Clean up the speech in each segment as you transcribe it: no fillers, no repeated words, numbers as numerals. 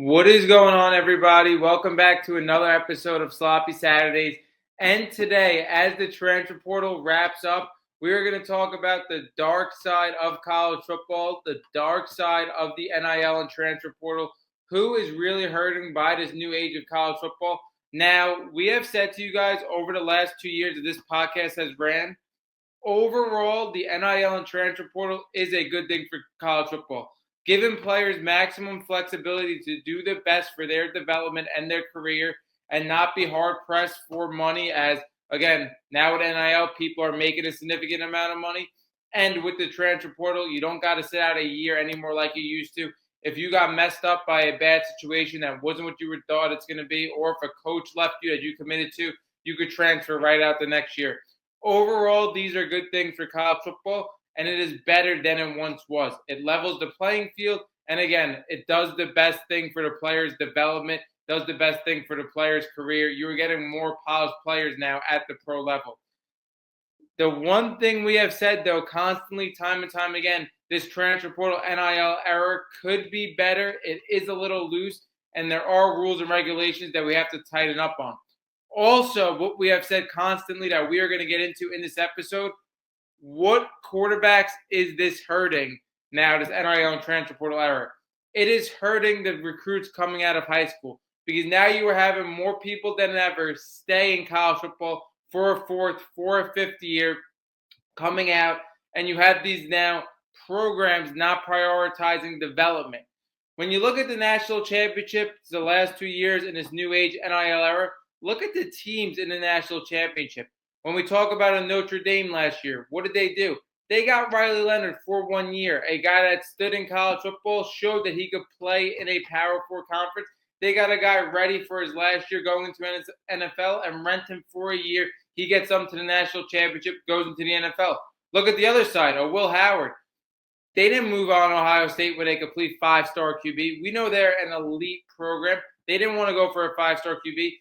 What is going on, everybody? Welcome back to another episode of Sloppy Saturdays. And today, as the transfer portal wraps up, we are going to talk about the dark side of college football, the dark side of the NIL and transfer portal, who is really hurting by this new age of college football. Now, we have said to you guys over the last 2 years that this podcast has ran, overall, the NIL and transfer portal is a good thing for college football, giving players maximum flexibility to do the best for their development and their career and not be hard-pressed for money as, again, now with NIL, people are making a significant amount of money. And with the transfer portal, you don't got to sit out a year anymore like you used to. If you got messed up by a bad situation that wasn't what you thought it's going to be, or if a coach left you that you committed to, you could transfer right out the next year. Overall, these are good things for college football, and it is better than it once was. It levels the playing field, and again, it does the best thing for the player's development, does the best thing for the player's career. You're getting more polished players now at the pro level. The one thing we have said, though, constantly, time and time again, this transfer portal NIL era could be better. It is a little loose, and there are rules and regulations that we have to tighten up on. Also, what we have said constantly that we are going to get into in this episode, what quarterbacks is this hurting now, this NIL and transfer portal era? It is hurting the recruits coming out of high school because now you are having more people than ever stay in college football for a fourth, for a fifth year coming out, and you have these now programs not prioritizing development. When you look at the national championships the last 2 years in this new age NIL era, look at the teams in the national championship. When we talk about a Notre Dame last year, what did they do? They got Riley Leonard for 1 year, a guy that stood in college football, showed that he could play in a Power 4 conference. They got a guy ready for his last year going into NFL and rent him for a year. He gets them to the national championship, goes into the NFL. Look at the other side, Will Howard. They didn't move on Ohio State with a complete 5-star QB. We know they're an elite program. They didn't want to go for a 5-star QB.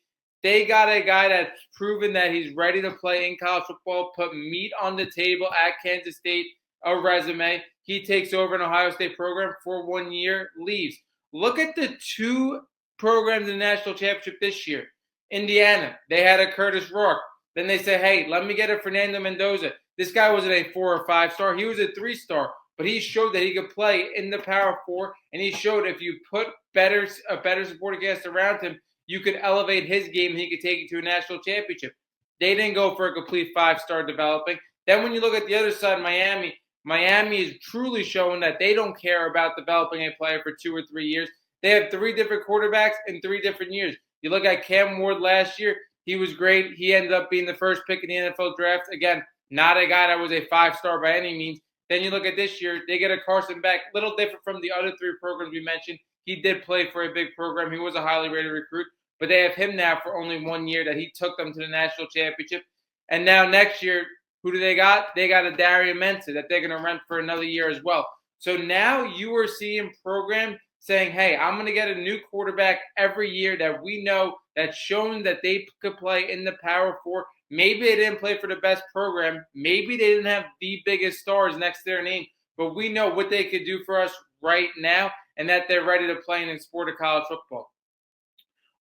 They got a guy that's proven that he's ready to play in college football, put meat on the table at Kansas State, a resume. He takes over an Ohio State program for 1 year, leaves. Look at the two programs in the national championship this year. Indiana, they had a Curtis Rourke. Then they say, hey, let me get a Fernando Mendoza. This guy wasn't a 4 or 5-star. He was a 3-star. But he showed that he could play in the Power 4, and he showed if you put a better supporting cast around him, you could elevate his game and he could take you to a national championship. They didn't go for a complete 5-star developing. Then when you look at the other side, Miami is truly showing that they don't care about developing a player for 2 or 3 years. They have 3 different quarterbacks in 3 different years. You look at Cam Ward last year. He was great. He ended up being the first pick in the NFL draft. Again, not a guy that was a 5-star by any means. Then you look at this year, they get a Carson Beck, a little different from the other 3 programs we mentioned. He did play for a big program. He was a highly rated recruit. But they have him now for only 1 year that he took them to the national championship. And now next year, who do they got? They got a Darian Mensah that they're going to rent for another year as well. So now you are seeing programs saying, hey, I'm going to get a new quarterback every year that we know that's shown that they could play in the Power 4. Maybe they didn't play for the best program. Maybe they didn't have the biggest stars next to their name. But we know what they could do for us right now and that they're ready to play in the sport of college football.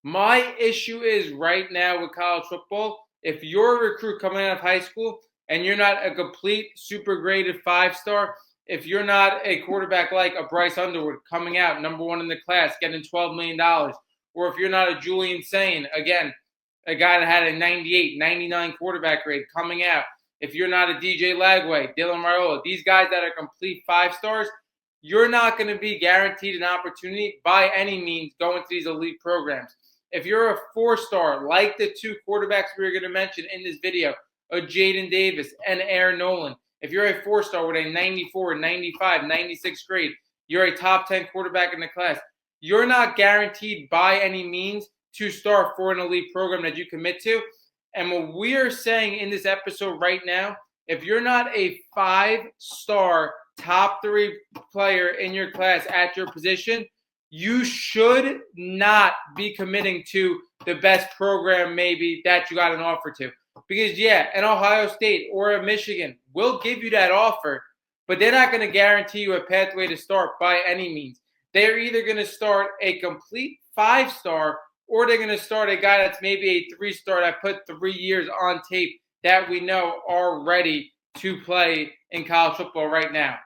My issue is right now with college football, if you're a recruit coming out of high school and you're not a complete super graded 5-star, if you're not a quarterback like a Bryce Underwood coming out number 1 in the class getting $12 million, or if you're not a Julian Sane, again, a guy that had a 98, 99 quarterback grade coming out, if you're not a DJ Lagway, Dylan Raiola, these guys that are complete 5-stars, you're not going to be guaranteed an opportunity by any means going to these elite programs. If you're a 4-star, like the 2 quarterbacks we were going to mention in this video, a Jayden Davis and Aaron Noland, if you're a 4-star with a 94, 95, 96 grade, you're a top 10 quarterback in the class. You're not guaranteed by any means to start for an elite program that you commit to. And what we are saying in this episode right now, if you're not a 5-star top 3 player in your class at your position, you should not be committing to the best program maybe that you got an offer to. Because, yeah, an Ohio State or a Michigan will give you that offer, but they're not going to guarantee you a pathway to start by any means. they're either going to start a complete 5-star or they're going to start a guy that's maybe a 3-star that put 3 years on tape that we know are ready to play in college football right now.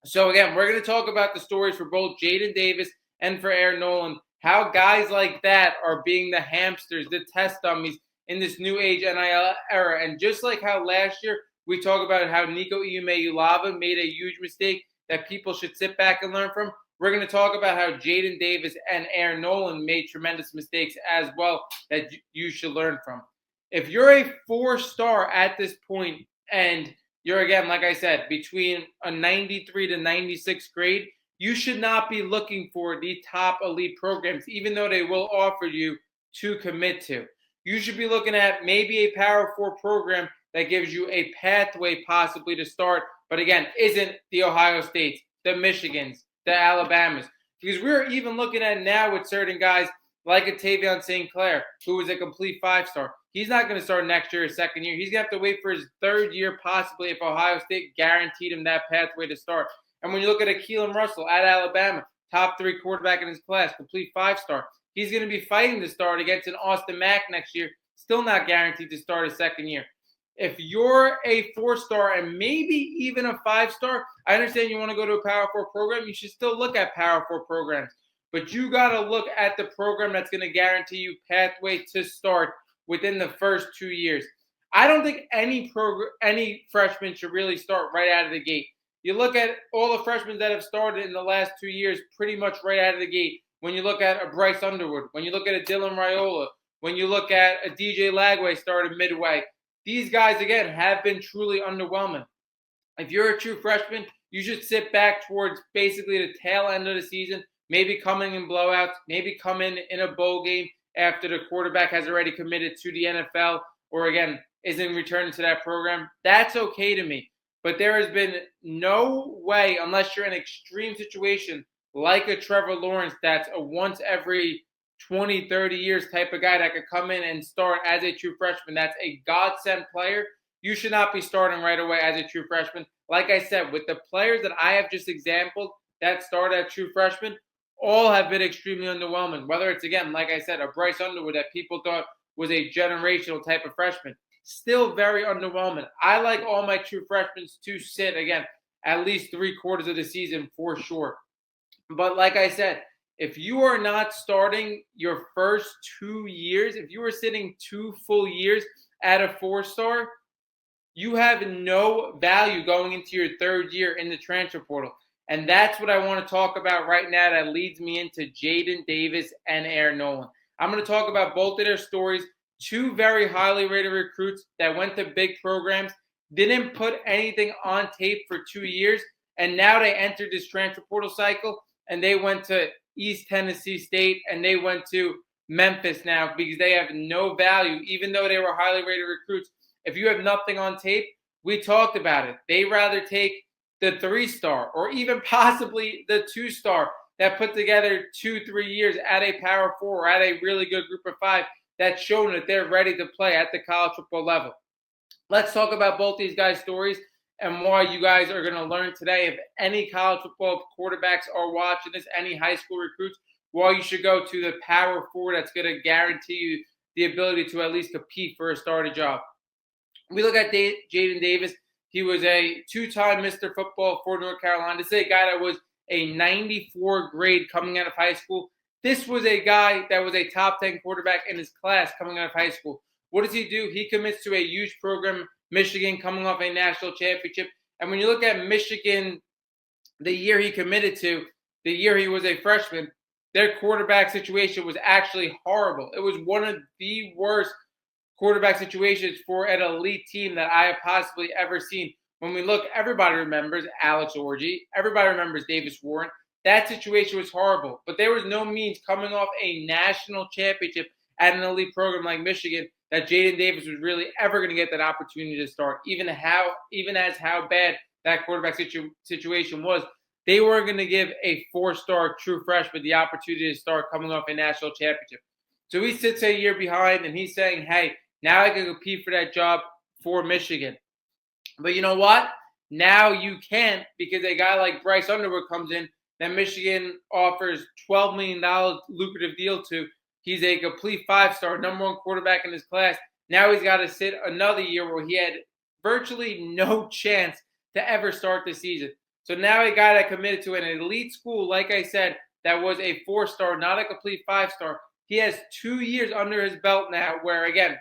So again, we're going to talk about the stories for both Jayden Davis and for Aaron Noland, how guys like that are being the hamsters, the test dummies in this new age NIL era. And just like how last year we talk about how Nico Iume-Ulava made a huge mistake that people should sit back and learn from, we're going to talk about how Jayden Davis and Aaron Noland made tremendous mistakes as well that you should learn from. If you're a 4-star at this point and you're, again, like I said, between a 93 to 96 grade, you should not be looking for the top elite programs, even though they will offer you to commit to. You should be looking at maybe a Power 4 program that gives you a pathway possibly to start, but again, isn't the Ohio States, the Michigans, the Alabamas. Because we're even looking at now with certain guys like a Tavion St. Clair, who is a complete 5-star. He's not going to start next year or second year. He's going to have to wait for his 3rd year possibly if Ohio State guaranteed him that pathway to start. And when you look at a Keelan Russell at Alabama, top 3 quarterback in his class, complete 5-star, he's going to be fighting to start against an Austin Mack next year, still not guaranteed to start his 2nd year. If you're a 4-star and maybe even a 5-star, I understand you want to go to a Power 4 program. You should still look at Power 4 programs. But you got to look at the program that's going to guarantee you pathway to start within the first 2 years. I don't think any freshman should really start right out of the gate. You look at all the freshmen that have started in the last 2 years pretty much right out of the gate. When you look at a Bryce Underwood, when you look at a Dylan Raiola, when you look at a DJ Lagway started midway, these guys, again, have been truly underwhelming. If you're a true freshman, you should sit back towards basically the tail end of the season, maybe coming in blowouts, maybe come in a bowl game after the quarterback has already committed to the NFL or, again, isn't returning to that program. That's okay to me. But there has been no way, unless you're in an extreme situation like a Trevor Lawrence that's a once every 20, 30 years type of guy that could come in and start as a true freshman. That's a godsend player. You should not be starting right away as a true freshman. Like I said, with the players that I have just exampled that start as true freshmen, all have been extremely underwhelming. Whether it's, again, like I said, a Bryce Underwood that people thought was a generational type of freshman. Still very underwhelming. I like all my true freshmen to sit, again, at least 3/4 of the season for sure. But like I said, if you are not starting your first 2 years, if you are sitting 2 full years at a 4-star, you have no value going into your 3rd year in the transfer portal. And that's what I want to talk about right now that leads me into Jayden Davis and Aaron Noland. I'm going to talk about both of their stories. 2 very highly rated recruits that went to big programs, didn't put anything on tape for 2 years, and now they entered this transfer portal cycle, and they went to East Tennessee State, and they went to Memphis now because they have no value, even though they were highly rated recruits. If you have nothing on tape, we talked about it. They rather take the 3-star or even possibly the 2-star that put together 2-3 years at a Power 4 or at a really good group of 5 that's shown that they're ready to play at the college football level. Let's talk about both these guys' stories and why you guys are going to learn today. If any college football quarterbacks are watching this, any high school recruits, why you should go to the Power 4 that's going to guarantee you the ability to at least compete for a starting job. We look at Jayden Davis. He was a 2-time Mr. Football for North Carolina. This is a guy that was a 94 grade coming out of high school. This was a guy that was a top 10 quarterback in his class coming out of high school. What does he do? He commits to a huge program, Michigan, coming off a national championship. And when you look at Michigan, the year he committed to, the year he was a freshman, their quarterback situation was actually horrible. It was one of the worst quarterback situations for an elite team that I have possibly ever seen. When we look, everybody remembers Alex Orji. Everybody remembers Davis Warren. That situation was horrible. But there was no means coming off a national championship at an elite program like Michigan that Jayden Davis was really ever going to get that opportunity to start. Even as how bad that quarterback situation was, they were going to give a 4-star true freshman the opportunity to start coming off a national championship. So he sits a year behind, and he's saying, hey, now I can compete for that job for Michigan. But you know what? Now you can't, because a guy like Bryce Underwood comes in that Michigan offers $12 million lucrative deal to. He's a complete 5-star, number 1 quarterback in his class. Now he's got to sit another year where he had virtually no chance to ever start the season. So now a guy that committed to an elite school, like I said, that was a 4-star, not a complete 5-star. He has 2 years under his belt now where, again,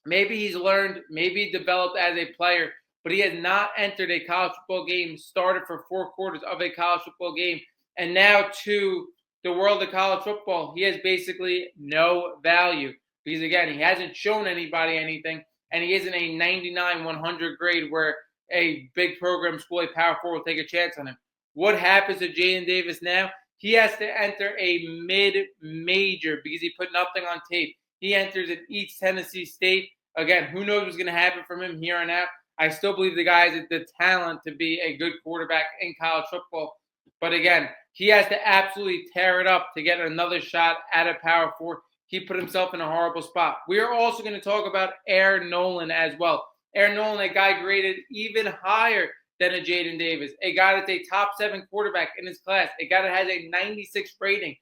maybe he's learned, maybe developed as a player, but he has not entered a college football game, started for 4 quarters of a college football game, and now to the world of college football, he has basically no value. Because, again, he hasn't shown anybody anything, and he isn't a 99, 100 grade where a big program school, a Power 4, will take a chance on him. What happens to Jayden Davis now? He has to enter a mid-major because he put nothing on tape. He enters at East Tennessee State. Again, who knows what's going to happen from him here on out. I still believe the guy has the talent to be a good quarterback in college football. But, again, he has to absolutely tear it up to get another shot at a Power 4. He put himself in a horrible spot. We are also going to talk about Noland as well. Noland, a guy graded even higher than a Jayden Davis, a guy that's a top 7 quarterback in his class, a guy that has a 96 rating,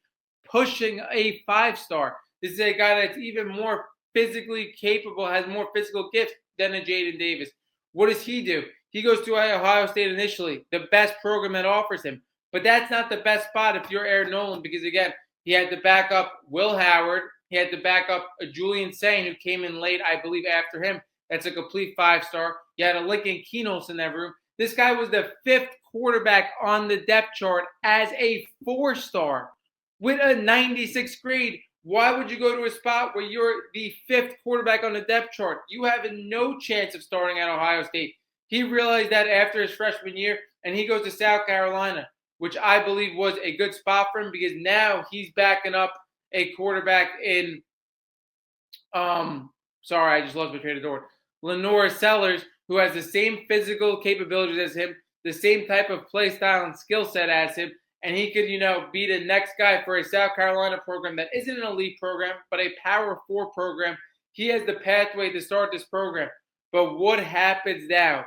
pushing a 5-star. This is a guy that's even more physically capable, has more physical gifts than a Jayden Davis. What does he do? He goes to Ohio State initially, the best program that offers him. But that's not the best spot if you're Noland because, again, he had to back up Will Howard. He had to back up a Julian Sain, who came in late, I believe, after him. That's a complete 5-star. You had a Lincoln Keenos in that room. This guy was the 5th quarterback on the depth chart as a 4-star with a 96 grade. Why would you go to a spot where you're the 5th quarterback on the depth chart? You have no chance of starting at Ohio State. He realized that after his freshman year, and he goes to South Carolina, which I believe was a good spot for him because now he's backing up a quarterback in, I just lost my train of thought. Lenore Sellers, who has the same physical capabilities as him, the same type of play style and skill set as him, and he could, be the next guy for a South Carolina program that isn't an elite program, but a Power 4 program. He has the pathway to start this program. But what happens now?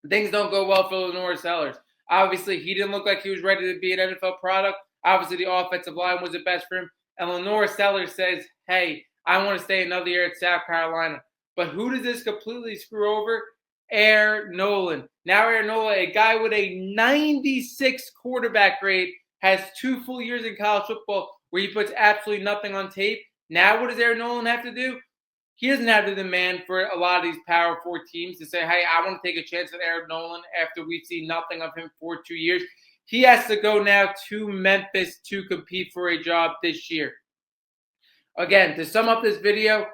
Things don't go well for Lenore Sellers. Obviously, he didn't look like he was ready to be an NFL product. Obviously, the offensive line was the best for him. And Lenore Sellers says, hey, I want to stay another year at South Carolina. But who does this completely screw over? Noland. Now Noland, a guy with a 96 quarterback grade, has 2 full years in college football where he puts absolutely nothing on tape. Now what does Noland have to do? He doesn't have to demand for a lot of these Power 4 teams to say, hey, I want to take a chance at Noland after we've seen nothing of him for 2 years. He has to go now to Memphis to compete for a job this year. Again, to sum up this video,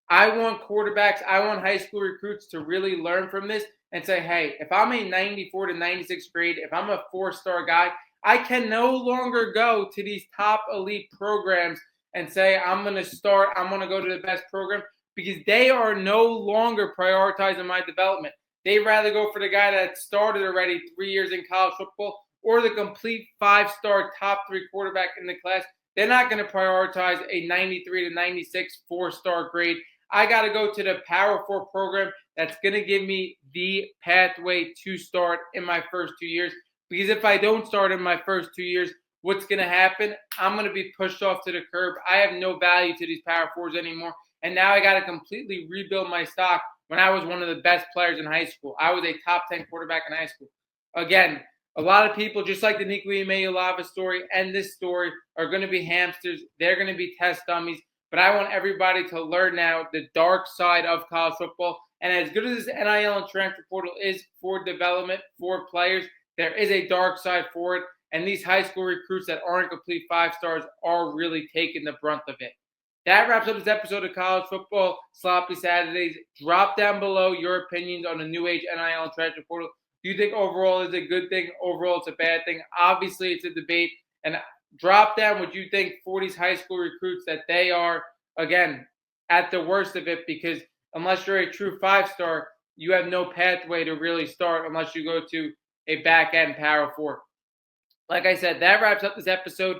I want quarterbacks, I want high school recruits to really learn from this and say, hey, if I'm a 94 to 96 grade, if I'm a 4-star guy, I can no longer go to these top elite programs and say, I'm going to go to the best program because they are no longer prioritizing my development. They'd rather go for the guy that started already 3 years in college football or the complete 5-star top 3 quarterback in the class. They're not going to prioritize a 93 to 96 4-star grade. I got to go to the Power 4 program that's going to give me the pathway to start in my first 2 years. Because if I don't start in my first 2 years, what's going to happen? I'm going to be pushed off to the curb. I have no value to these Power 4s anymore. And now I got to completely rebuild my stock when I was one of the best players in high school. I was a top 10 quarterback in high school. Again, a lot of people, just like the Nico Imeulava story and this story, are going to be hamsters. They're going to be test dummies. But I want everybody to learn now the dark side of college football. And as good as this NIL and Transfer Portal is for development for players, there is a dark side for it. And these high school recruits that aren't complete 5-stars are really taking the brunt of it. That wraps up this episode of College Football Sloppy Saturdays. Drop down below your opinions on the new age NIL and Transfer Portal. Do you think overall it's a good thing? Overall it's a bad thing? Obviously it's a debate. And drop down what you think for these high school recruits that they are, again, at the worst of it, because unless you're a true 5-star, you have no pathway to really start unless you go to a back-end Power 4. Like I said, that wraps up this episode